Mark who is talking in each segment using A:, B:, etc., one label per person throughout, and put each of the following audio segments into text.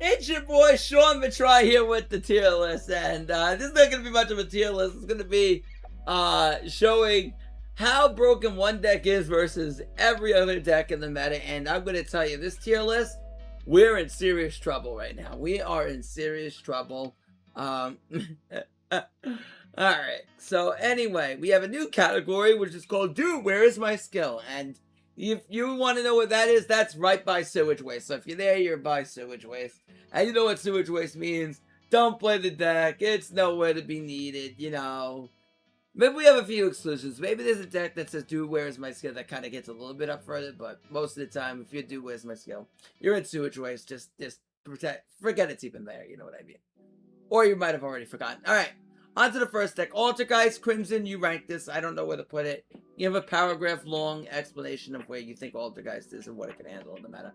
A: It's your boy Sean Matrai here with the tier list, and this is not going to be much of a tier list. It's going to be showing how broken one deck is versus every other deck in the meta, and I'm going to tell you, this tier list, we're in serious trouble right now. We are in serious trouble. Alright, so anyway, we have a new category, which is called Dude, Where Is My Skill? And if you want to know what that is, that's right by sewage waste. So if you're there, you're by sewage waste. And you know what sewage waste means. Don't play the deck. It's nowhere to be needed, you know. Maybe we have a few exclusions. Maybe there's a deck that says, Dude, Where's My Skill? That kind of gets a little bit up further. But most of the time, if you do Where's My Skill, you're in sewage waste. Just forget it's even there. You know what I mean? Or you might have already forgotten. All right. On to the first deck. Altergeist, Crimson, you rank this. I don't know where to put it. You have a paragraph long explanation of where you think Altergeist is and what it can handle in the meta.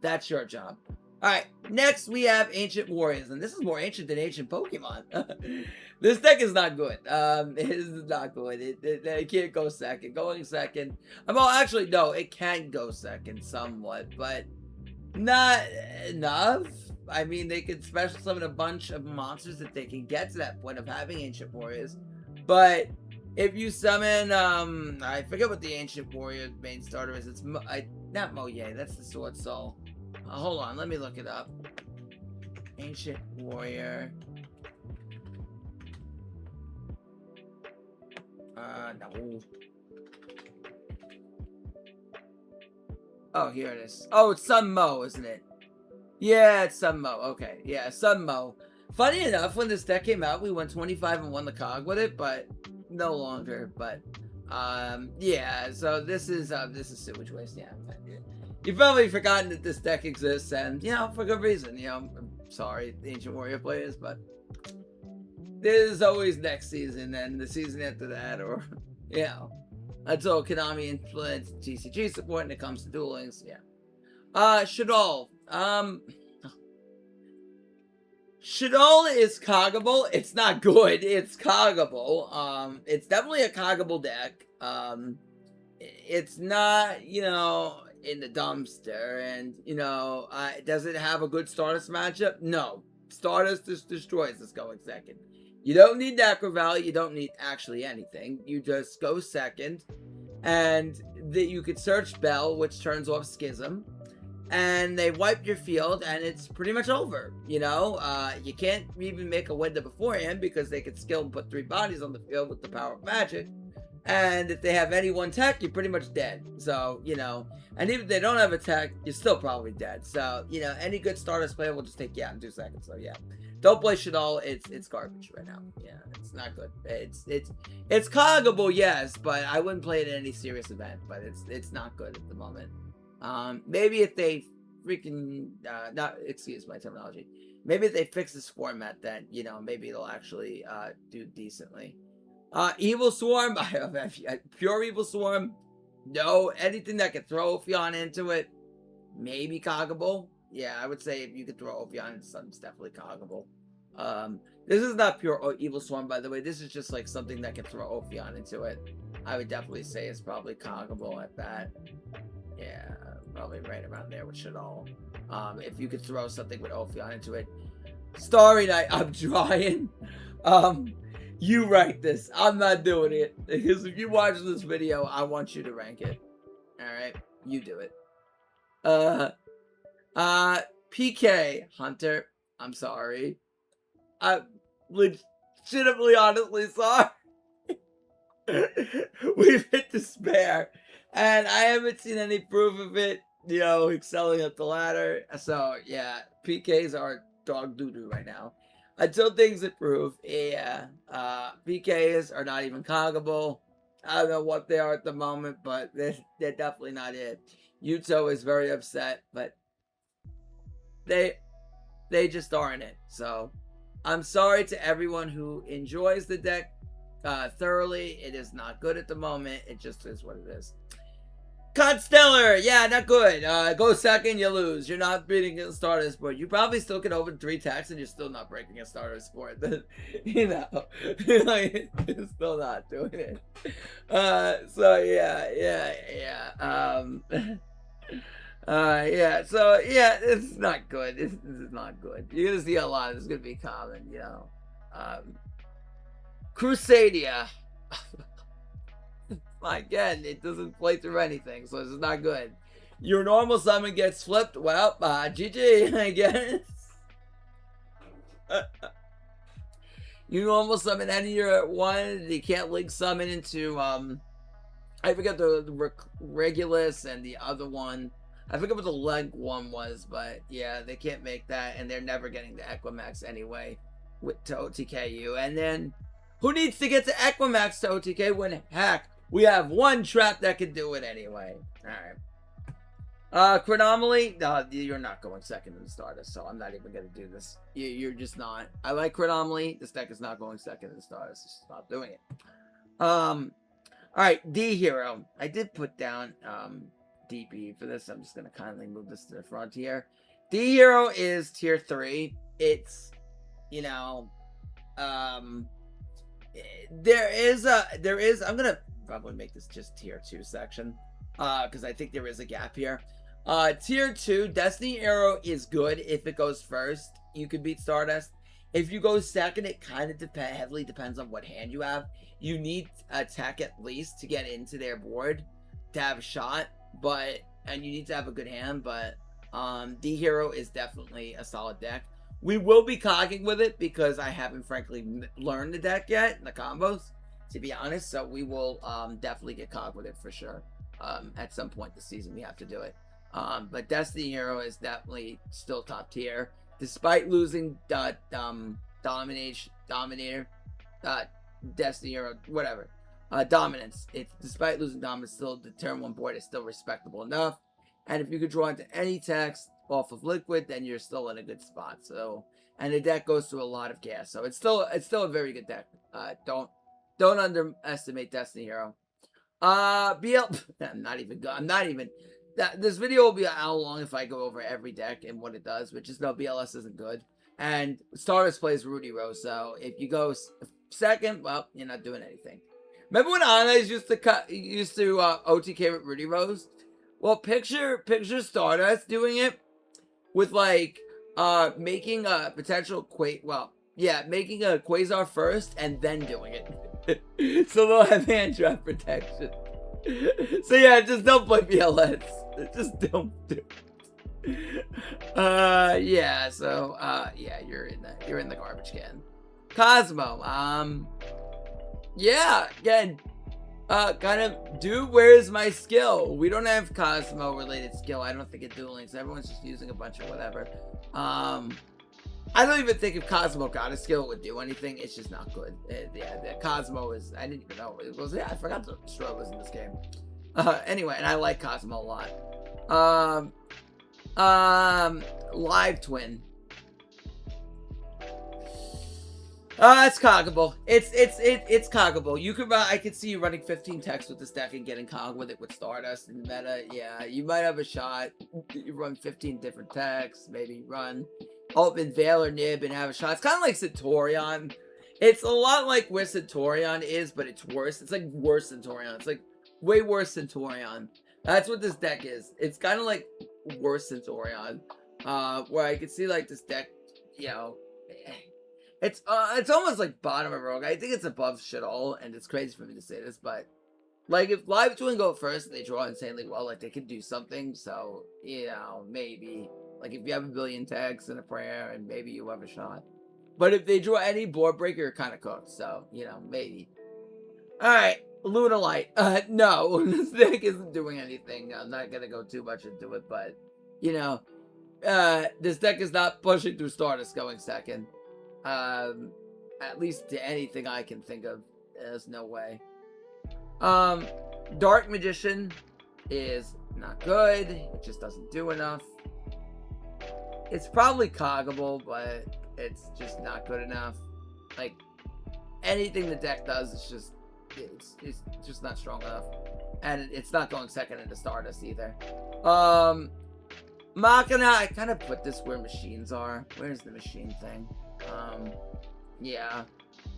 A: That's your job. Alright, next we have Ancient Warriors. And this is more ancient than ancient Pokemon. This deck is not good. It is not good. It can't go second. Going second. Well, actually, no. It can go second somewhat. But not enough. I mean, they could special summon a bunch of monsters that they can get to that point of having Ancient Warriors. But if you summon, I forget what the Ancient Warrior main starter is. It's not Moye, that's the Sword Soul. Hold on, let me look it up. Ancient Warrior. No. Oh, here it is. Oh, it's Sun Mo, isn't it? Yeah, it's Sun Mo. Okay, yeah, Sun Mo. Funny enough, when this deck came out, we went 25 and won the cog with it, but no longer. But yeah. So this is sewage waste. Yeah, you've probably forgotten that this deck exists, and you know, for good reason. You know, I'm sorry, the Ancient Warrior players, but there's always next season and the season after that, or you know, until Konami implements TCG support when it comes to Duel Links. Yeah. Shadol. Shadol is coggable. It's not good. It's coggable. It's definitely a coggable deck. It's not, you know, in the dumpster. And, you know, does it have a good Stardust matchup? No. Stardust just destroys this going second. You don't need Necro Valley. You don't need actually anything. You just go second. And you could search Bell, which turns off Schism. And they wipe your field, and it's pretty much over, you know? You can't even make a window beforehand because they could skill and put 3 bodies on the field with the power of magic. And if they have any one tech, you're pretty much dead. So, you know, and even if they don't have a tech, you're still probably dead. So, you know, any good Stardust player will just take you out in 2 seconds. So, yeah. Don't play Shadol. It's garbage right now. Yeah, it's not good. It's coggable, yes, but I wouldn't play it in any serious event. But it's not good at the moment. Maybe if they freaking, excuse my terminology. Maybe if they fix this format, then, you know, maybe it'll actually, do decently. Evil Swarm, Pure Evil Swarm, no. Anything that could throw Ophion into it, maybe coggable. Yeah, I would say if you could throw Ophion into something, it's definitely coggable. This is not pure Evil Swarm, by the way. This is just like something that could throw Ophion into it. I would definitely say it's probably coggable at that. Yeah, probably right around there with Shadol. If you could throw something with Ophion into it. Starry Night, I'm trying. You rank this. I'm not doing it. Because if you watch this video, I want you to rank it. Alright? You do it. PK, Hunter, I'm sorry. I'm legitimately, honestly sorry. We've hit despair. And I haven't seen any proof of it, you know, excelling up the ladder. So, yeah, PKs are dog doo-doo right now. Until things improve, yeah, PKs are not even coggable. I don't know what they are at the moment, but they're definitely not it. Yugioh is very upset, but they just aren't it. So, I'm sorry to everyone who enjoys the deck thoroughly. It is not good at the moment. It just is what it is. Constellar, yeah, not good. Go second, you lose. You're not beating a starter sport. You probably still can open 3 attacks and you're still not breaking a starter sport. You know, like, you're still not doing it. So yeah. Yeah, so yeah, it's not good. This is not good. You're gonna see a lot. It's gonna be common, you know. Crusadia. Again, it doesn't play through anything, so this is not good. Your normal summon gets flipped. Well, GG, I guess. You normal summon any of your one. You can't link summon into I forget the Regulus and the other one. I forget what the leg one was, but yeah, they can't make that, and they're never getting the Equimax anyway to OTKU. And then, who needs to get to Equimax to OTK when, heck, we have one trap that can do it anyway. Alright. Chronomaly, you're not going second in the Stardust, so I'm not even going to do this. You're just not. I like Chronomaly. This deck is not going second in the Stardust. Just stop doing it. Alright, D Hero. I did put down DP for this. I'm just going to kindly move this to the front here. D Hero is tier 3. It's, you know, I'm gonna probably make this just tier 2 section, because I think there is a gap here. Tier 2, Destiny Arrow is good if it goes first. You could beat Stardust. If you go second, it kind of heavily depends on what hand you have. You need attack at least to get into their board to have a shot, and you need to have a good hand, but D Hero is definitely a solid deck. We will be cogging with it because I haven't frankly learned the deck yet, the combos, to be honest, so we will definitely get cogged with it for sure. At some point this season we have to do it. But Destiny Hero is definitely still top tier. Despite losing Dominator, Destiny Hero, whatever. Dominance. Despite losing Dominance, still the turn 1 board is still respectable enough. And if you could draw into any text off of Liquid, then you're still in a good spot. So, and the deck goes through a lot of gas. So it's still a very good deck. Don't underestimate Destiny Hero. BL. I'm not even. This video will be how long if I go over every deck and what it does, but just know BLS isn't good. And Stardust plays Rudy Rose, so if you go second, well, you're not doing anything. Remember when Anais used to OTK with Rudy Rose? Well, picture Stardust doing it with like making a potential making a Quasar first and then doing it. So they'll have hand trap protection. So yeah, just don't play BLS. Just don't do it. Yeah, so yeah, you're in the garbage can. Cosmo, yeah, again, kind of, dude, where's my skill? We don't have Cosmo related skill. I don't think it Duel Links. Everyone's just using a bunch of whatever. I don't even think if Cosmo got a skill it would do anything. It's just not good. Yeah, the Cosmo is, I didn't even know it was. Yeah, I forgot the Strobe was in this game. Anyway, and I like Cosmo a lot. Live Twin. It's coggable. It's coggable. You could I could see you running 15 techs with this deck and getting cog with it with Stardust and meta. Yeah, you might have a shot. You run 15 different techs. Maybe run Open Veil or Nib and have a shot. It's kind of like Centurion. It's a lot like where Centurion is, but it's worse. It's like worse Centurion. It's like way worse Centurion. That's what this deck is. It's kind of like worse Centurion. Where I could see like this deck, you know. It's almost like bottom of Rogue. I think it's above shit all, and it's crazy for me to say this, but like if Live Twin go first and they draw insanely well, like they could do something. So, you know, maybe like if you have a billion tags and a prayer, and maybe you have a shot. But if they draw any board breaker, you're kind of cooked. So, you know, maybe. All right, Luna Light. No, this deck isn't doing anything. I'm not gonna go too much into it, but you know, this deck is not pushing through Stardust going second. At least to anything I can think of. There's no way. Dark Magician is not good. It just doesn't do enough. It's probably coggable, but it's just not good enough. Like, anything the deck does, it's just not strong enough. And it's not going second into Stardust either. Machina, I kind of put this where machines are. Where's the machine thing? Yeah.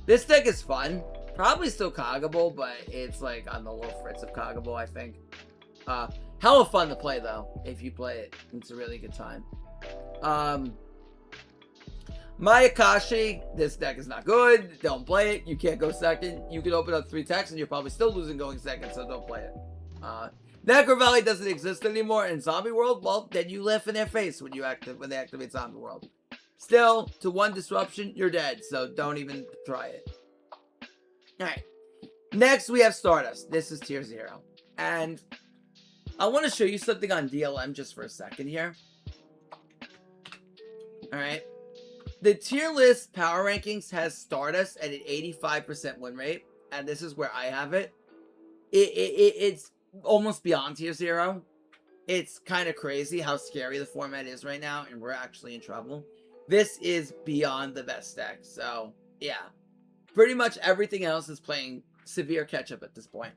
A: This deck is fun. Probably still coggable, but it's like on the low fritz of coggable, I think. Hella fun to play though. If you play it, it's a really good time. Mayakashi, this deck is not good. Don't play it. You can't go second. You can open up 3 techs and you're probably still losing going second, so don't play it. Necro Valley doesn't exist anymore in Zombie World. Well, then you laugh in their face when they activate Zombie World. Still, to 1 disruption, you're dead, so don't even try it. Alright. Next, we have Stardust. This is tier 0. And I want to show you something on DLM just for a second here. Alright. The tier list power rankings has Stardust at an 85% win rate. And this is where I have it. It's almost beyond tier 0. It's kind of crazy how scary the format is right now. And we're actually in trouble. This is beyond the best deck. So, yeah. Pretty much everything else is playing severe catch-up at this point.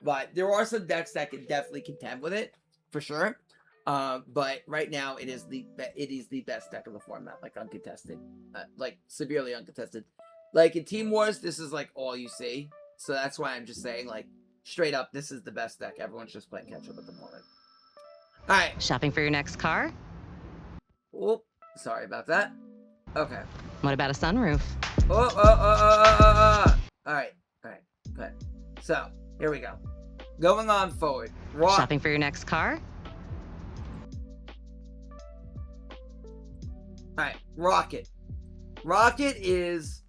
A: But there are some decks that can definitely contend with it. For sure. But right now it is the best deck of the format, like uncontested, like severely uncontested. Like in Team Wars, this is like all you see, so that's why I'm just saying, like, straight up, this is the best deck. Everyone's just playing catch up at the moment. All right,
B: shopping for your next car?
A: Oh, sorry about that. Okay.
B: What about a sunroof?
A: All right, good. So here we go. Going on forward.
B: Shopping for your next car?
A: Alright, Rocket. Rocket is,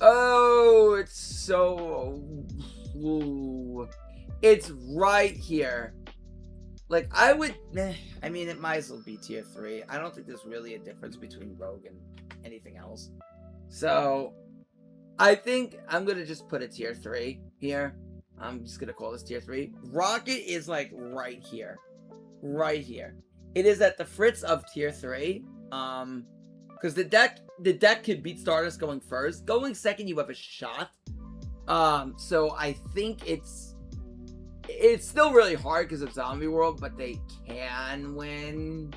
A: oh, it's so, ooh, it's right here. Like, I mean, it might as well be tier 3. I don't think there's really a difference between Rogue and anything else. So, I think I'm gonna just put a tier 3 here. I'm just gonna call this tier 3. Rocket is, like, right here. Right here. It is at the fritz of tier 3. Because the deck could beat Stardust going first. Going second, you have a shot. So I think it's still really hard because of Zombie World, but they can win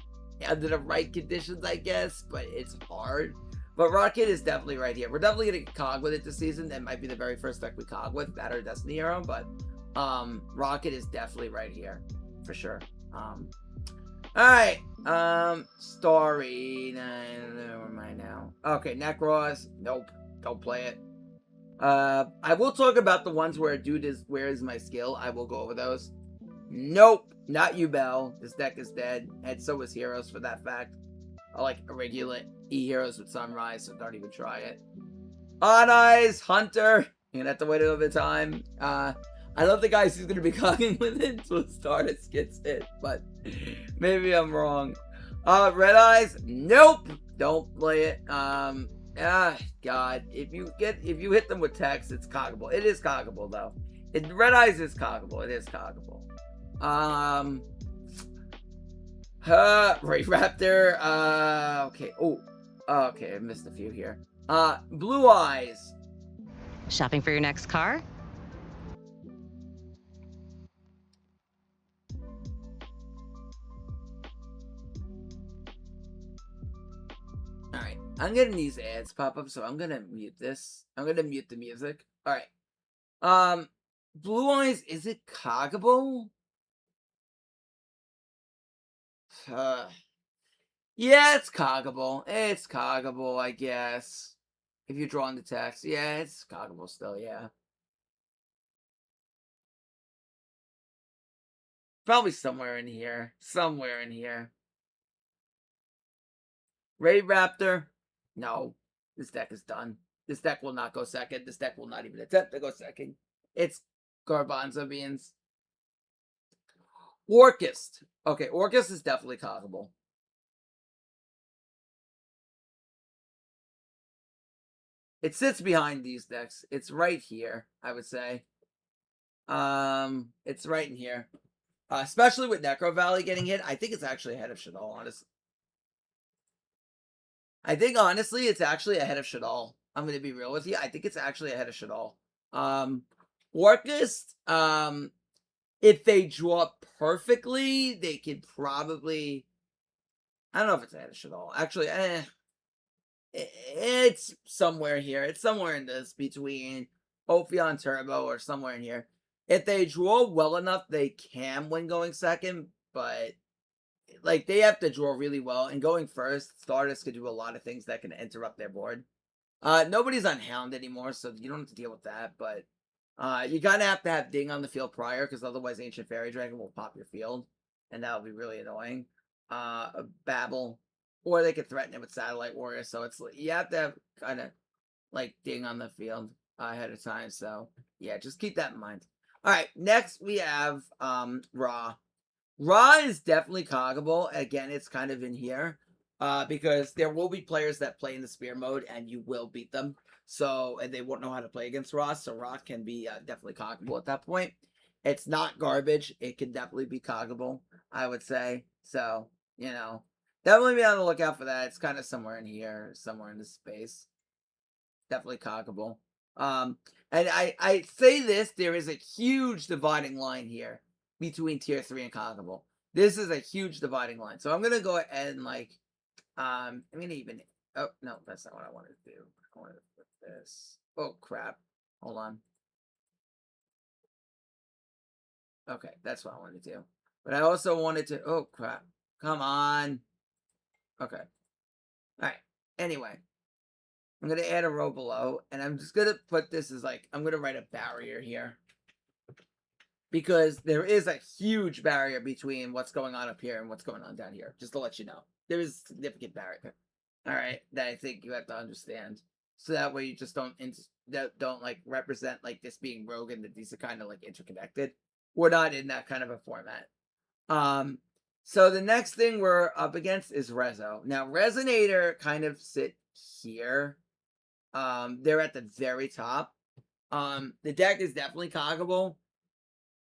A: under the right conditions, I guess. But it's hard. But Rocket is definitely right here. We're definitely gonna cog with it this season. That might be the very first deck we cog with, that or Destiny Hero. But Rocket is definitely right here for sure. Alright, story, where am I now? Okay, Necros, nope, don't play it. I will talk about the ones where a dude is, where is my skill? I will go over those. Nope, not you, Bell. This deck is dead, and so is Heroes for that fact. I like irregular E-Heroes with Sunrise, so don't even try it. On Eyes, Hunter, you're gonna have to wait a little bit of time. I love the guys who's going to be cogging with it until Stardust gets hit, but maybe I'm wrong. Red Eyes, nope, don't play it. God, if you hit them with text, it's coggable. It is coggable though. Red Eyes is coggable. It is coggable. Ray Raptor. Okay. Oh, okay. I missed a few here. Blue Eyes.
B: Shopping for your next car?
A: Alright, I'm getting these ads pop up, so I'm gonna mute this. I'm gonna mute the music. Alright. Blue Eyes, is it coggable? Yeah, it's coggable. It's coggable, I guess. If you're drawing the text. Yeah, it's coggable still, yeah. Probably somewhere in here. Somewhere in here. Ray Raptor. No. This deck is done. This deck will not go second. This deck will not even attempt to go second. It's Garbanzo Beans. Orchist. Okay, Orchist is definitely coggable. It sits behind these decks. It's right here, I would say. It's right in here. Especially with Necro Valley getting hit. I think it's actually ahead of Shadal, honestly. I think, honestly, it's actually ahead of Shadal. I'm going to be real with you. I think it's actually ahead of Shadal. Orchist, if they draw perfectly, they could probably... I don't know if it's ahead of Shadal. Actually, it's somewhere here. It's somewhere in this, between Ophion Turbo or somewhere in here. If they draw well enough, they can win going second, but like they have to draw really well. And going first, Stardust could do a lot of things that can interrupt their board. Nobody's on Hound anymore, so you don't have to deal with that. But you gotta have to have Ding on the field prior, because otherwise Ancient Fairy Dragon will pop your field, and that'll be really annoying. Babel, or they could threaten it with Satellite Warrior. So it's you have to have kind of like Ding on the field ahead of time. So yeah, just keep that in mind. All right, next we have Ra. Ra is definitely coggable. Again, it's kind of in here. Because there will be players that play in the spear mode and you will beat them. So, and they won't know how to play against Ra. So Ra can be definitely coggable at that point. It's not garbage. It can definitely be coggable, I would say. So, definitely be on the lookout for that. It's kind of somewhere in here, somewhere in this space. Definitely coggable. And I say this, there is a huge dividing line here between tier 3 and coggable. This is a huge dividing line. So I'm gonna go ahead and I'm gonna even oh no, that's not what I wanted to do. I wanted to put this. Oh crap. Hold on. Okay, that's what I wanted to do. But I also wanted to oh crap. Come on. Okay. Alright. Anyway. I'm gonna add a row below, and I'm just gonna put this as I'm gonna write a barrier here. Because there is a huge barrier between what's going on up here and what's going on down here. Just to let you know. There is a significant barrier. Alright, that I think you have to understand. So that way you just don't represent this being rogue and that these are kind of interconnected. We're not in that kind of a format. So the next thing we're up against is Rezo. Now Resonator kind of sit here. They're at the very top. The deck is definitely coggable.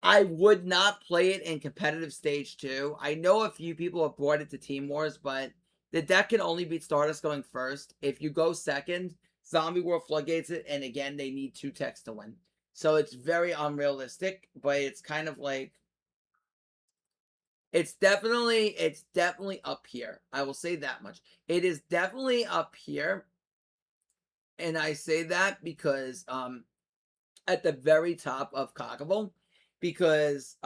A: I would not play it in competitive stage 2. I know a few people have brought it to Team Wars, but the deck can only beat Stardust going first. If you go second, Zombie World floodgates it, and again, they need 2 techs to win. So it's very unrealistic, but it's kind of it's definitely up here. I will say that much. It is definitely up here. And I say that because at the very top of coggable, because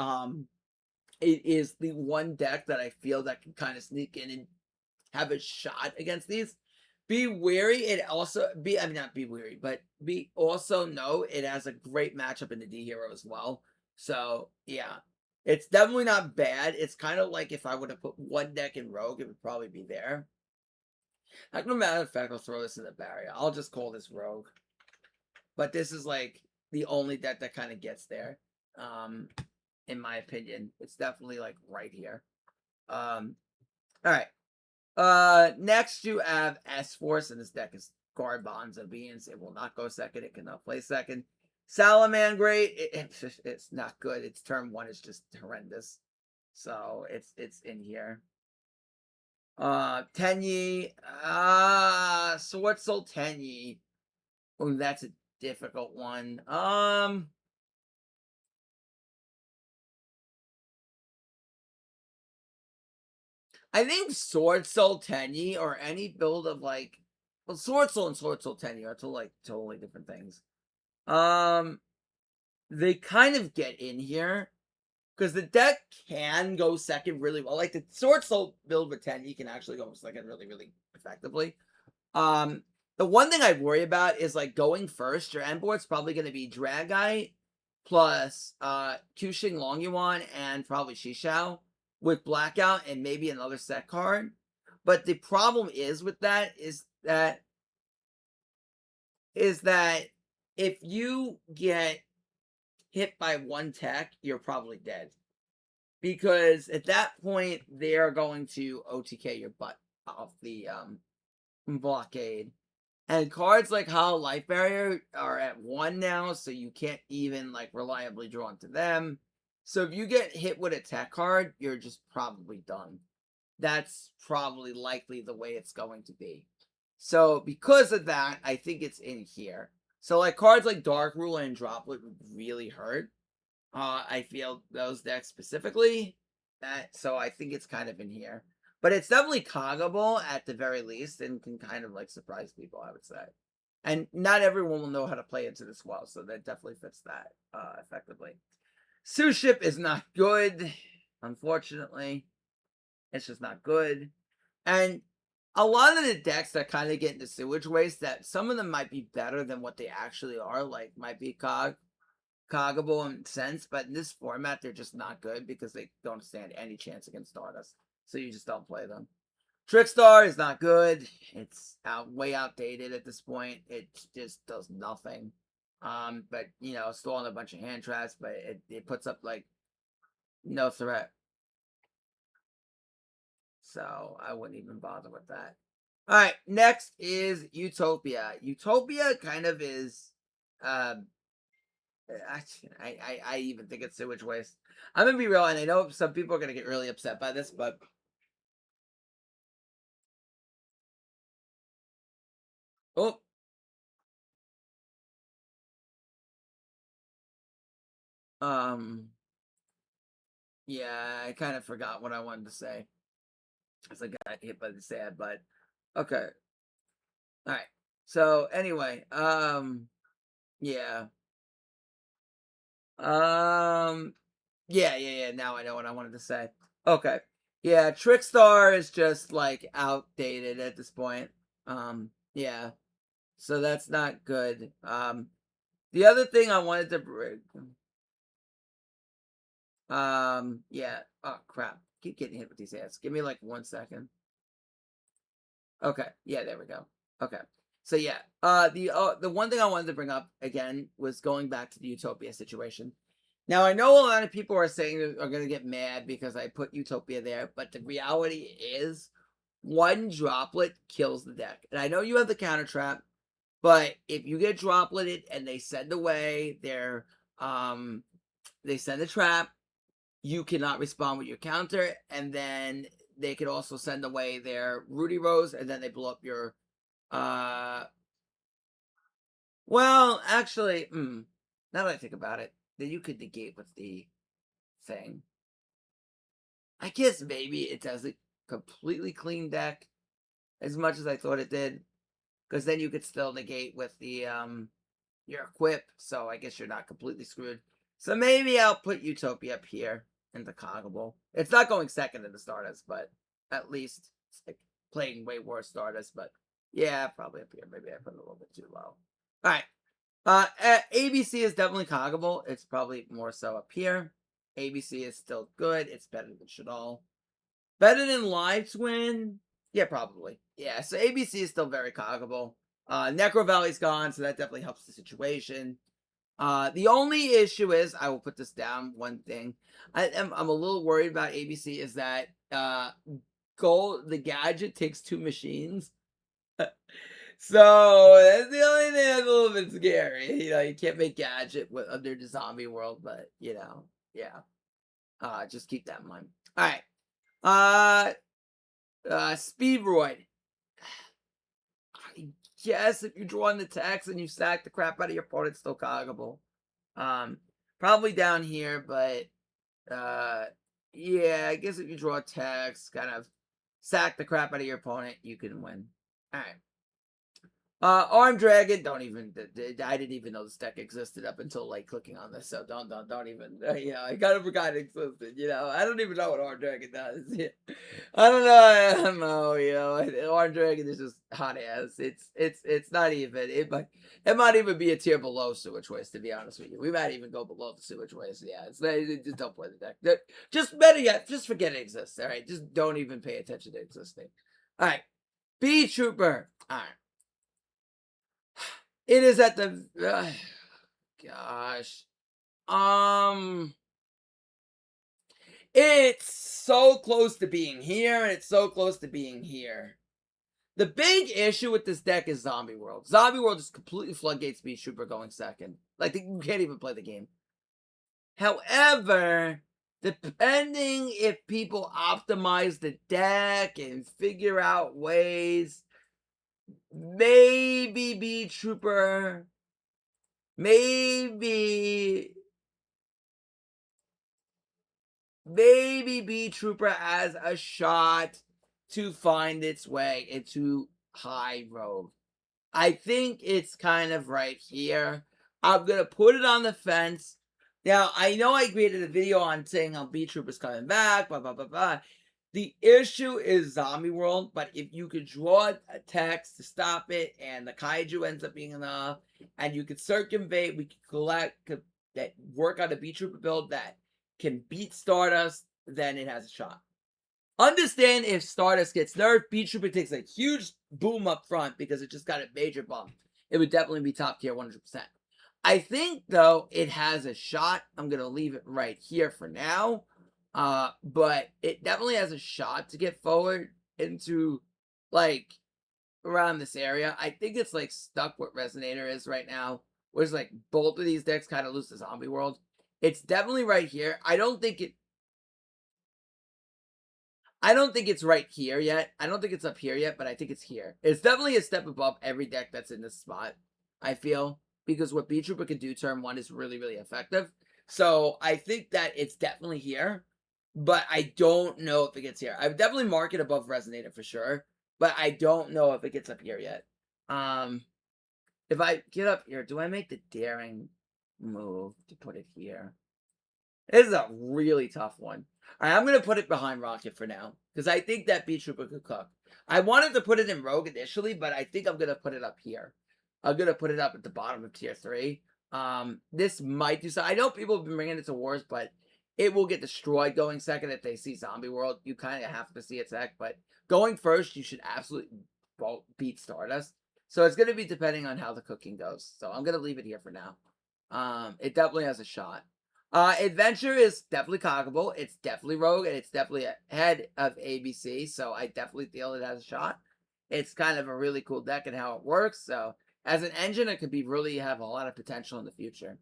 A: it is the one deck that I feel that can kind of sneak in and have a shot against these. Be wary. It also not be wary, but be also know it has a great matchup in the D hero as well. So yeah, it's definitely not bad. It's kind of like if I would have put one deck in Rogue, it would probably be there. As a matter of fact, I'll throw this in the barrier. I'll just call this Rogue. But this is the only deck that kind of gets there. In my opinion. It's definitely right here. All right. Next you have S-Force, and this deck is guard bonds of beings. It will not go second. It cannot play second. Salamangreat, it's not good. Its turn 1 is just horrendous. So it's in here. Tenyi, Sword Soul Tenyi. Oh, that's a difficult one. I think Sword Soul Tenyi or any build of Sword Soul and Sword Soul Tenyi are totally different things. They kind of get in here because the deck can go second really well. Like the Sword Soul build with Tenyi can actually go second really, really effectively. The one thing I worry about is going first. Your end board's probably going to be Dragite plus Qixing Longyuan and probably Shishao with Blackout and maybe another set card. But the problem is with that is that if you get hit by one tech, you're probably dead. Because at that point, they are going to OTK your butt off the blockade. And cards like Hollow Life Barrier are at 1 now, so you can't even reliably draw into them. So if you get hit with a tech card, you're just probably done. That's probably likely the way it's going to be. So because of that, I think it's in here. So cards like Dark Ruler and Droplet would really hurt. I feel those decks specifically. So I think it's kind of in here. But it's definitely coggable at the very least and can kind of surprise people, I would say. And not everyone will know how to play into this well, so that definitely fits that effectively. Suship is not good, unfortunately. It's just not good. And a lot of the decks that kind of get into sewage waste, that some of them might be better than what they actually are, like might be coggable in sense, but in this format, they're just not good because they don't stand any chance against Stardust. So you just don't play them. Trickstar is not good. It's way outdated at this point. It just does nothing. But you know, still on a bunch of hand traps, but it puts up like no threat. So I wouldn't even bother with that. All right, next is Utopia. Utopia kind of is I even think it's sewage waste. I'm gonna be real, and I know some people are gonna get really upset by this, but oh, um, yeah, I kind of forgot what I wanted to say as I got hit by the sad, but okay, all right. So anyway, yeah, um, yeah. Now I know what I wanted to say. Okay, yeah, Trickstar is just like outdated at this point. Yeah, so that's not good. The other thing I wanted to bring, yeah. Oh crap! Keep getting hit with these ads. Give me like 1 second. Okay, yeah, there we go. Okay, so yeah, the one thing I wanted to bring up again was going back to the Utopia situation. Now I know a lot of people are saying are gonna get mad because I put Utopia there, but the reality is, one droplet kills the deck, and I know you have the counter trap. But if you get dropleted and they send away they send a trap, you cannot respond with your counter, and then they could also send away their Rudy Rose, and then they blow up your. Uh, well, actually, now that I think about it, then you could negate with the thing. I guess maybe it doesn't completely clean deck as much as I thought it did, because then you could still negate with the your equip, so I guess you're not completely screwed. So maybe I'll put Utopia up here in the coggable. It's not going second in the Stardust, but at least it's like playing way worse Stardust. But yeah, probably up here. Maybe I put it a little bit too low. All right. ABC is definitely coggable. It's probably more so up here. ABC is still good. It's better than Shadal. Better than Live Twin? Yeah, probably. Yeah, so ABC is still very coggable. Necro Valley's gone, so that definitely helps the situation. The only issue is, I will put this down, one thing. I'm a little worried about ABC is that Gold, the gadget takes 2 machines. So that's the only thing that's a little bit scary. You know, you can't make gadget under the zombie world, but you know, yeah. Just keep that in mind. All right. Speedroid. I guess if you draw in the text and you sack the crap out of your opponent, it's still coggable. Probably down here, but yeah, I guess if you draw text, kind of sack the crap out of your opponent, you can win. All right. Arm Dragon, don't even. I didn't even know this deck existed up until like clicking on this. So don't even. Yeah, I kind of forgot it existed. You know, I don't even know what Arm Dragon does. I don't know. I don't know. You know, Arm Dragon is just hot ass. It's not even. It might even be a tier below Sewage Waste. To be honest with you, we might even go below the Sewage Waste. Yeah, just don't play the deck. Just better yet, just forget it exists. All right, just don't even pay attention to existing. All right, B Trooper. All right. It is at the gosh. It's so close to being here, and it's so close to being here. The big issue with this deck is Zombie World. Zombie World just completely floodgates Speed Trooper going second. Like, you can't even play the game. However, depending if people optimize the deck and figure out ways, maybe B Trooper, maybe B Trooper has a shot to find its way into High Road. I think it's kind of right here. I'm going to put it on the fence, Now, I know I created a video on saying how B Troop is coming back, blah, blah, blah, blah. The issue is Zombie World, but if you could draw a text to stop it and the kaiju ends up being enough, and you could circumvent, we could that work on a B Trooper build that can beat Stardust, then it has a shot. Understand if Stardust gets nerfed, B Trooper takes a huge boom up front because it just got a major bump. It would definitely be top tier 100%. I think, though, it has a shot. I'm going to leave it right here for now. But it definitely has a shot to get forward into, like, around this area. I think it's, like, stuck what Resonator is right now. Whereas, like, both of these decks kind of lose to Zombie World. It's definitely right here. I don't think it's right here yet. I don't think it's up here yet, but I think it's here. It's definitely a step above every deck that's in this spot, I feel, because what B Trooper can do turn 1 is really, really effective. So I think that it's definitely here, but I don't know if it gets here. I would definitely mark it above Resonator for sure, but I don't know if it gets up here yet. If I get up here, do I make the daring move to put it here? This is a really tough one. All right, I'm going to put it behind Rocket for now because I think that B Trooper could cook. I wanted to put it in Rogue initially, but I think I'm going to put it up here. I'm going to put it up at the bottom of tier 3. This might do so. I know people have been bringing it to Wars, but it will get destroyed going second if they see Zombie World. You kind of have to see its deck, but going first, you should absolutely beat Stardust. So it's going to be depending on how the cooking goes. So I'm going to leave it here for now. It definitely has a shot. Adventure is definitely cockable. It's definitely Rogue, and it's definitely ahead of ABC, so I definitely feel it has a shot. It's kind of a really cool deck and how it works, so as an engine, it could be really have a lot of potential in the future.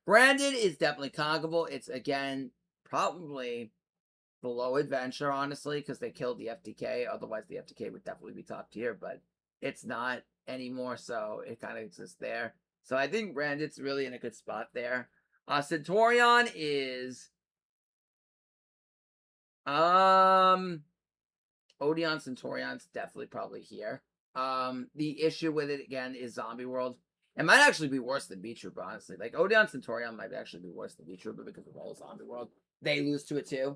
A: Branded is definitely cockable. It's, again, probably below Adventure, honestly, because they killed the FTK. Otherwise, the FTK would definitely be top tier, but it's not anymore, so it kind of exists there. So I think Branded's really in a good spot there. Centurion is Odeon Centurion's definitely probably here. The issue with it again is Zombie World. It might actually be worse than B Trooper, honestly. Like Odeon Centurion might actually be worse than B Trooper because of all Zombie World. They lose to it too.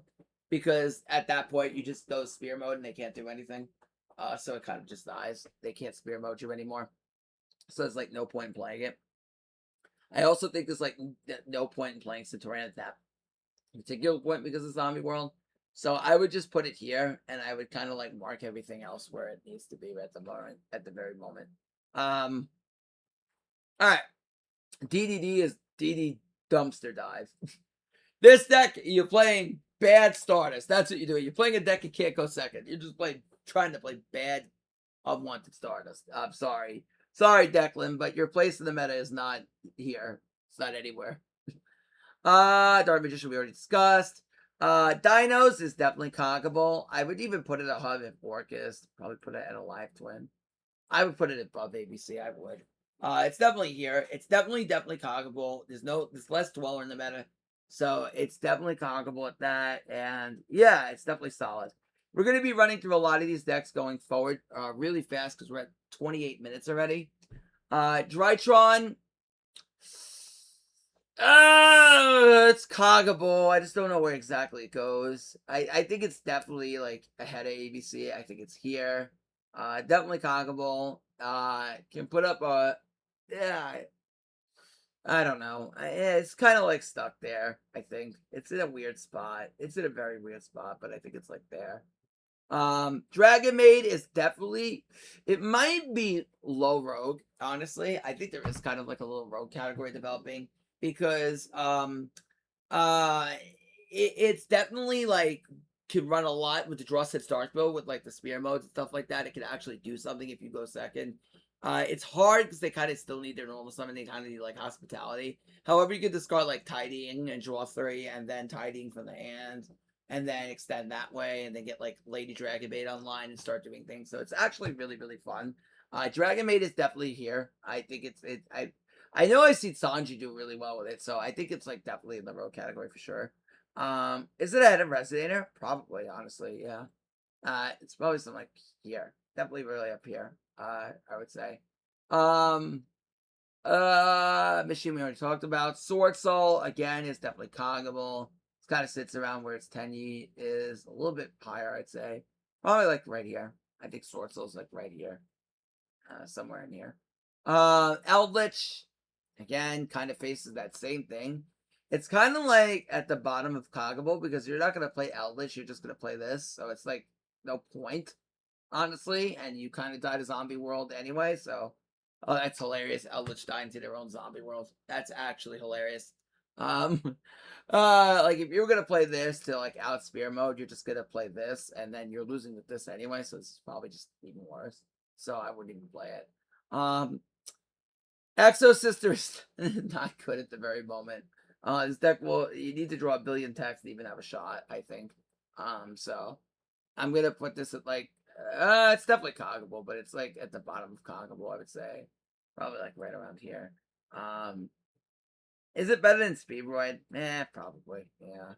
A: Because at that point you just go spear mode and they can't do anything. So it kind of just dies. They can't spear mode you anymore. So there's like no point in playing it. I also think there's like no point in playing Centurion at that particular point because of Zombie World. So I would just put it here, and I would kind of like mark everything else where it needs to be at the moment, at the very moment. All right, DDD is DD Dumpster Dive. This deck, you're playing bad Stardust. That's what you're doing. You're playing a deck you can't go second. You're just trying to play bad unwanted Stardust. I'm sorry. Sorry, Declan, but your place in the meta is not here. It's not anywhere. Dark Magician we already discussed. Dinos is definitely cockable. I would even put it above if Orcus. Probably put it at a Live Twin. I would put it above ABC. I would. It's definitely here. It's definitely cockable. There's less Dweller in the meta. So it's definitely cockable at that. And yeah, it's definitely solid. We're going to be running through a lot of these decks going forward really fast because we're at 28 minutes already. Drytron. It's coggable. I just don't know where exactly it goes. I think it's definitely like ahead of ABC. I think it's here. Definitely coggable. Can put up a yeah. I don't know. It's kind of like stuck there. I think it's in a weird spot. It's in a very weird spot, but I think it's like there. Dragon Maid is definitely, it might be low rogue, honestly. I think there is kind of like a little rogue category developing because it's definitely like could run a lot with the draw set start build with like the spear modes and stuff like that. It can actually do something if you go second. It's hard because they kind of still need their normal summon. They kind of need like hospitality. However, you could discard like tidying and draw 3 and then tidying from the hand and then extend that way and then get like Lady Dragon Maid online and start doing things. So it's actually really, really fun. Dragon Maid is definitely here. I think I know I've seen Sanji do really well with it, so I think it's like definitely in the rogue category for sure. Is it ahead of Resonator? Probably, honestly, yeah. It's probably something like here. Definitely really up here, I would say. Machine we already talked about. Sword Soul, again, is definitely coggable. It kind of sits around where its Tenyi is. A little bit higher, I'd say. Probably like right here. I think Sword Soul's like right here. Somewhere in here. Eldritch, again, kind of faces that same thing. It's kind of like at the bottom of coggable because you're not going to play Eldritch, you're just going to play this. So it's like no point, honestly. And you kind of die to Zombie World anyway, so. Oh, that's hilarious. Eldritch dying to their own zombie world. That's actually hilarious. Um, like if you're gonna play this to like out spear mode, you're just gonna play this, and then you're losing with this anyway, so it's probably just even worse. So I wouldn't even play it. Exo Sister is not good at the very moment. This deck will you need to draw a billion decks to even have a shot, I think. So I'm gonna put this at like it's definitely coggable, but it's like at the bottom of coggable, I would say. Probably like right around here. Is it better than Speedroid? Probably. Yeah.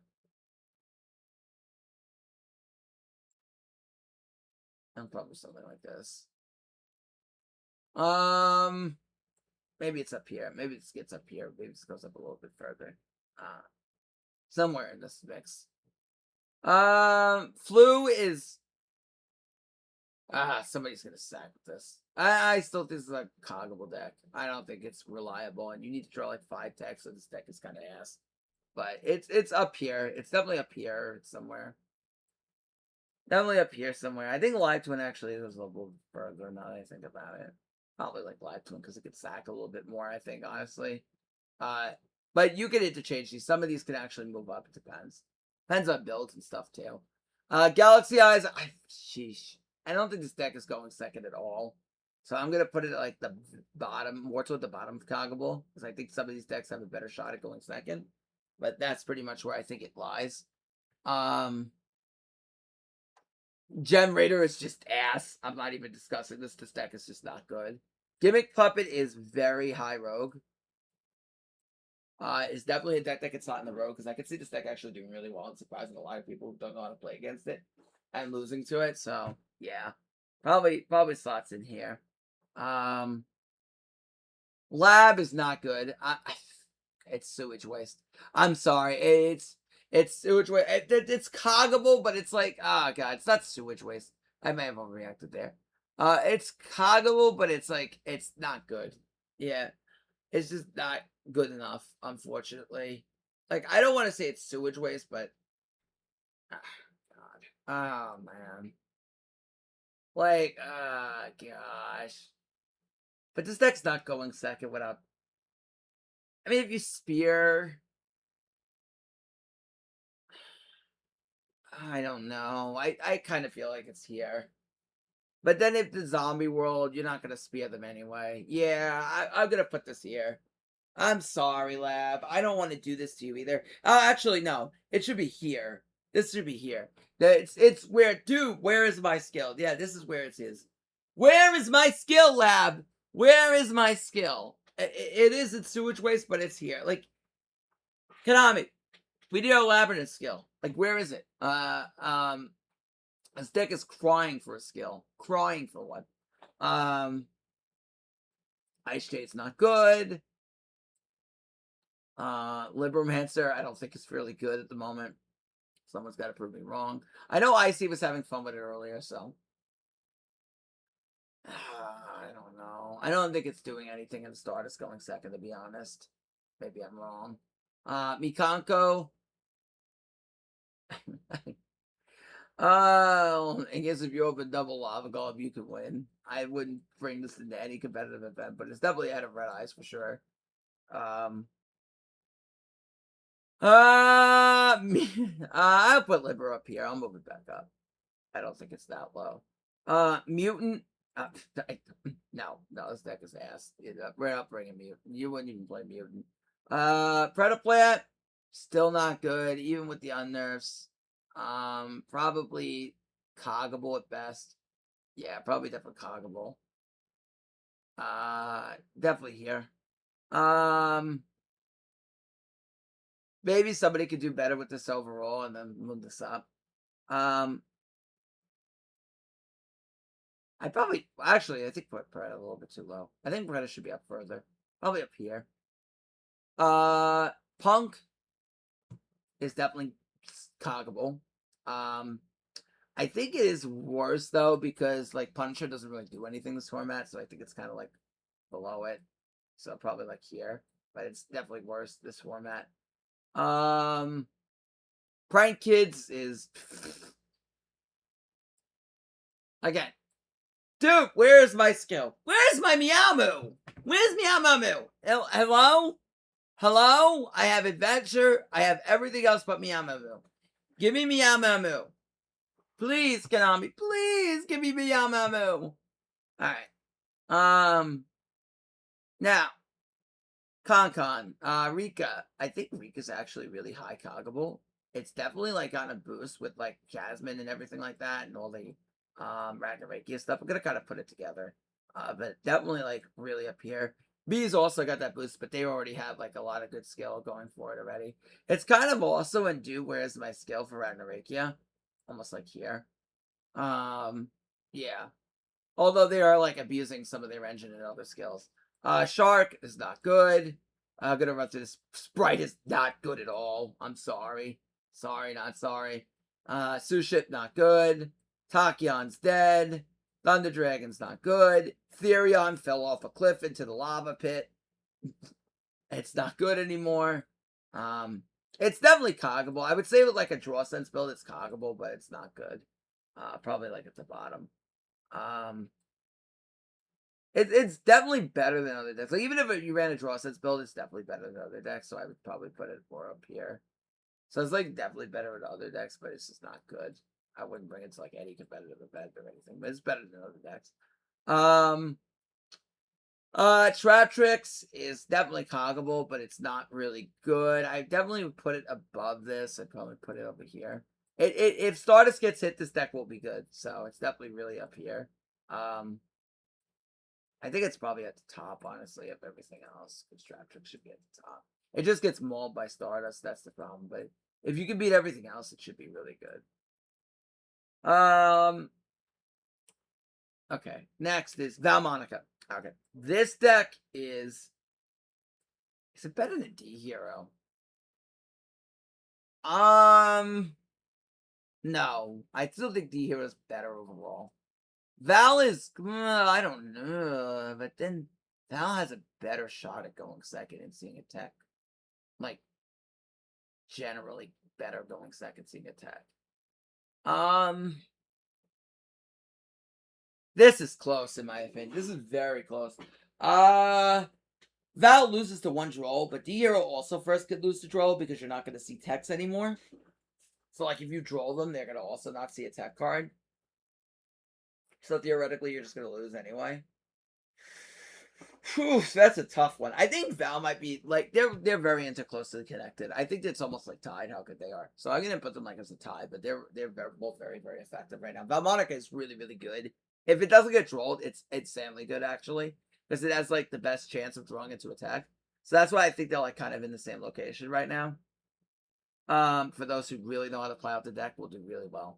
A: I'm probably something like this. Maybe it's up here. Maybe it gets up here. Maybe it goes up a little bit further. Somewhere in this mix. Flu is somebody's gonna sack with this. I still think this is a coggable deck. I don't think it's reliable, and you need to draw like 5 decks, so this deck is kind of ass. But it's up here. It's definitely up here somewhere. Definitely up here somewhere. I think Live Twin actually goes a little further now that I think about it. Probably like Live Twin because it could sack a little bit more, I think, honestly. But you can interchange these. Some of these can actually move up. It depends. Depends on builds and stuff too. Galaxy Eyes, sheesh. I don't think this deck is going second at all. So I'm gonna put it at like the bottom, more toward the bottom of Coggable, because I think some of these decks have a better shot at going second. But that's pretty much where I think it lies. Gem Raider is just ass. I'm not even discussing this. This deck is just not good. Gimmick Puppet is very high rogue. It's definitely a deck that can slot in the rogue because I can see this deck actually doing really well and surprising a lot of people who don't know how to play against it and losing to it. So yeah, probably slots in here. Lab is not good. It's sewage waste. I'm sorry. It's sewage waste. It's coggable, but it's like god, it's not sewage waste. I may have overreacted there. It's coggable, but it's like it's not good. Yeah, it's just not good enough, unfortunately. Like I don't want to say it's sewage waste, but god, oh man, like gosh. But this deck's not going second without. I mean, if you spear, I don't know. I kind of feel like it's here. But then if the zombie world, you're not going to spear them anyway. Yeah, I'm going to put this here. I'm sorry, Lab. I don't want to do this to you either. Actually, no. It should be here. This should be here. It's where, dude, where is my skill? Yeah, this is where it is. Where is my skill, Lab? Where is my skill? It isn't sewage waste, but it's here. Like, Konami, we need our labyrinth skill. Like, where is it? This deck is crying for a skill. Crying for one. Ice Shade's not good. Libromancer, I don't think is fairly good at the moment. Someone's got to prove me wrong. I know Icy was having fun with it earlier, so. I don't know. I don't think it's doing anything in Stardust going second, to be honest. Maybe I'm wrong. Mikanko. I guess if you open double lava golem, you could win. I wouldn't bring this into any competitive event, but it's definitely ahead of Red Eyes for sure. I'll put Liber up here. I'll move it back up. I don't think it's that low. Mutant. No, this deck is ass. We're not bringing Mutant. You wouldn't even play Mutant. Predaplant, still not good, even with the unnerfs. Probably coggable at best. Yeah, probably definitely coggable. Definitely here. Maybe somebody could do better with this overall and then move this up. I think put Preda a little bit too low. I think Preda should be up further. Probably up here. Punk is definitely coggable. I think it is worse though because like Punisher doesn't really do anything this format, so I think it's kind of like below it. So probably like here, but it's definitely worse this format. Prank Kids is again, dude. Where's my skill? Where's my Meowmoo? Where's Meowmoo? Hello, hello. I have adventure. I have everything else but Meowmoo. Give me Meowmoo. Please, Konami, please give me Meowmoo. Alright. Now, Con. Rika. I think Rika's actually really high coggable. It's definitely like on a boost with like Jasmine and everything like that and all the Ragnaraki stuff. I'm gonna kind of put it together. But definitely like really up here. B's also got that boost, but they already have like a lot of good skill going for it already. It's kind of also in do where's my skill for Ragnarakia. Almost like here. Yeah. Although they are like abusing some of their engine and other skills. Shark is not good. I'm gonna run through this. Sprite is not good at all. I'm sorry. Sorry, not sorry. Suship, not good. Takion's dead. Thunder Dragon's not good. Therion fell off a cliff into the lava pit. It's not good anymore. It's definitely coggable. I would say with like a draw sense build, it's coggable, but it's not good. Probably like at the bottom. It's definitely better than other decks. Like even if you ran a draw sense build, it's definitely better than other decks. So I would probably put it more up here. So it's like definitely better than other decks, but it's just not good. I wouldn't bring it to like any competitive event or anything, but it's better than other decks. Trap Tricks is definitely coggable, but it's not really good. I definitely would put it above this. I'd probably put it over here. If Stardust gets hit, this deck will be good. So it's definitely really up here. I think it's probably at the top, honestly, of everything else. Because Trap Tricks should be at the top. It just gets mauled by Stardust. That's the problem. But if you can beat everything else, it should be really good. Okay. Next is Valmonica. Okay. This deck is it better than D Hero? No. I still think D Hero is better overall. Val is I don't know, but then Val has a better shot at going second and seeing attack. Like generally better going second seeing attack. This is close in my opinion. This is very close. Val loses to one draw, but D-Hero also first could lose to draw because you're not going to see techs anymore. So, like, if you draw them, they're going to also not see a tech card. So, theoretically, you're just going to lose anyway. Whew, that's a tough one. I think Val might be, like, they're very interclosely connected. I think it's almost, like, tied how good they are. So, I'm going to put them, like, as a tie, but they're both very, very effective right now. Valmonica is really, really good. If it doesn't get drawn, it's insanely good, actually. Because it has, like, the best chance of drawing into attack. So that's why I think they're, like, kind of in the same location right now. For those who really know how to play out the deck, will do really well.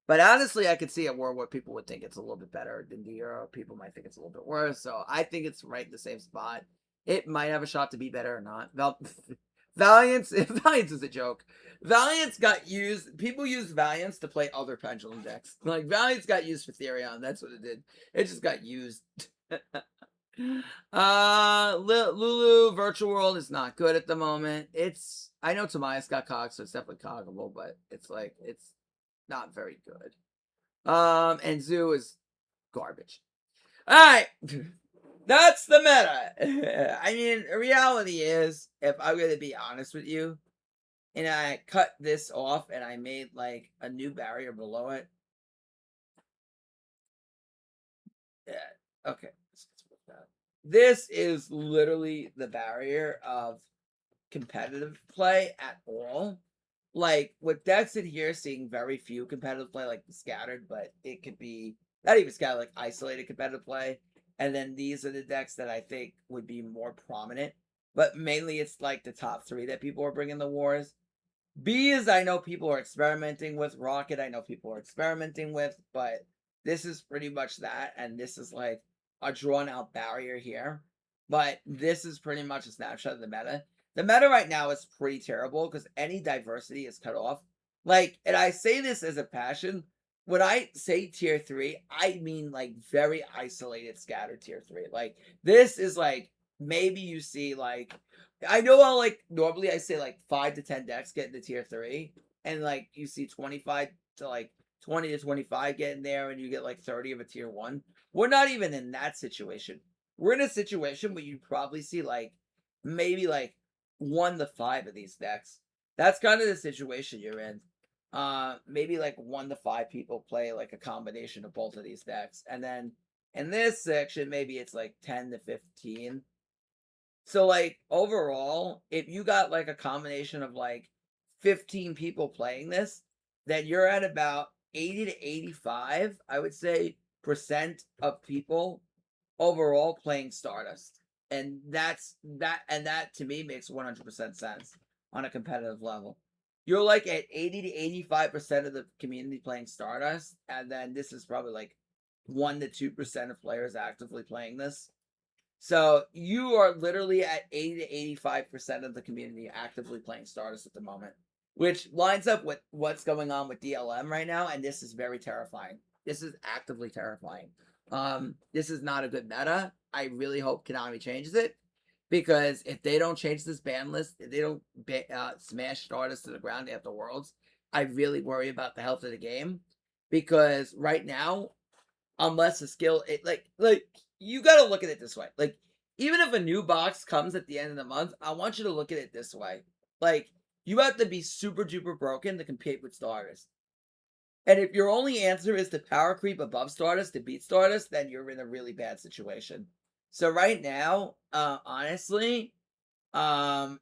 A: But honestly, I could see a world where people would think it's a little bit better than D-Hero. People might think it's a little bit worse. So I think it's right in the same spot. It might have a shot to be better or not. Valiance is a joke. Valiance got used. People use Valiance to play other Pendulum decks. Like Valiance got used for Therion. That's what it did. It just got used. Lulu Virtual World is not good at the moment. I know Tomias got cogged, so it's definitely coggable, but it's like it's not very good. And Zoo is garbage. All right. That's the meta. I mean, reality is, if I'm going to be honest with you, and I cut this off and I made like a new barrier below it. Yeah. Okay. This is literally the barrier of competitive play at all. Like with decks in here, seeing very few competitive play, like the scattered, but it could be not even scattered, like isolated competitive play. And then these are the decks that I think would be more prominent. But mainly it's like the top three that people are bringing the wars. Bees, I know people are experimenting with. Rocket, I know people are experimenting with. But this is pretty much that. And this is like a drawn out barrier here. but this is pretty much a snapshot of the meta. The meta right now is pretty terrible because any diversity is cut off. Like, and I say this as a passion. When I say tier 3, I mean like very isolated, scattered tier 3. Like, this is like maybe you see like I know how like normally I say like 5 to 10 decks get into tier 3, and like you see 25 to like 20 to 25 get in there, and you get like 30 of a tier 1. We're not even in that situation. We're in a situation where you probably see like maybe like 1 to 5 of these decks. That's kind of the situation you're in. Maybe like 1 to 5 people play like a combination of both of these decks, and then in this section maybe it's like 10 to 15. So like overall, if you got like a combination of like 15 people playing this, then you're at about 80 to 85, I would say, percent of people overall playing Stardust. And that to me makes 100% sense on a competitive level. You're like at 80 to 85% of the community playing Stardust, and then this is probably like 1 to 2% of players actively playing this. So you are literally at 80 to 85% of the community actively playing Stardust at the moment, which lines up with what's going on with DLM right now, and this is very terrifying. This is actively terrifying. This is not a good meta. I really hope Konami changes it, because if they don't change this ban list, if they don't smash Stardust to the ground after Worlds, I really worry about the health of the game, because right now, unless the skill, like you got to look at it this way. Like, even if a new box comes at the end of the month, I want you to look at it this way. Like, you have to be super duper broken to compete with Stardust. And if your only answer is to power creep above Stardust to beat Stardust, then you're in a really bad situation. So right now, honestly, yeah,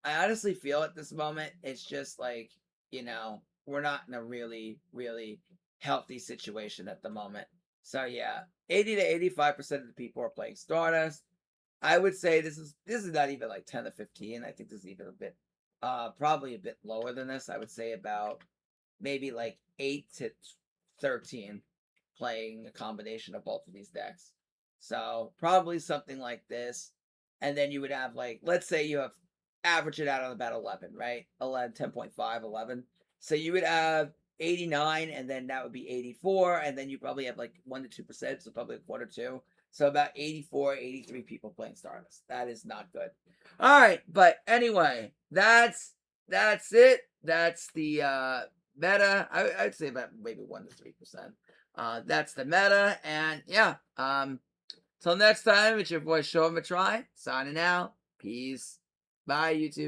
A: I honestly feel at this moment it's just like, we're not in a really, really healthy situation at the moment. So yeah, 80 to 85% of the people are playing Stardust. I would say this is not even like 10 to 15. I think this is even a bit probably a bit lower than this. I would say about maybe like 8 to 13 playing a combination of both of these decks. So probably something like this. And then you would have like, let's say you have average it out on about 11, right? 11, 10.5, 11. So you would have 89, and then that would be 84, and then you probably have like 1 to 2%, so probably 1 or 2. So about 84, 83 people playing Stardust. That is not good. All right, but anyway, that's it. That's the meta. I'd say about maybe 1 to 3%. That's the meta, and yeah. Till next time, it's your boy Matrai signing out. Peace. Bye, YouTube.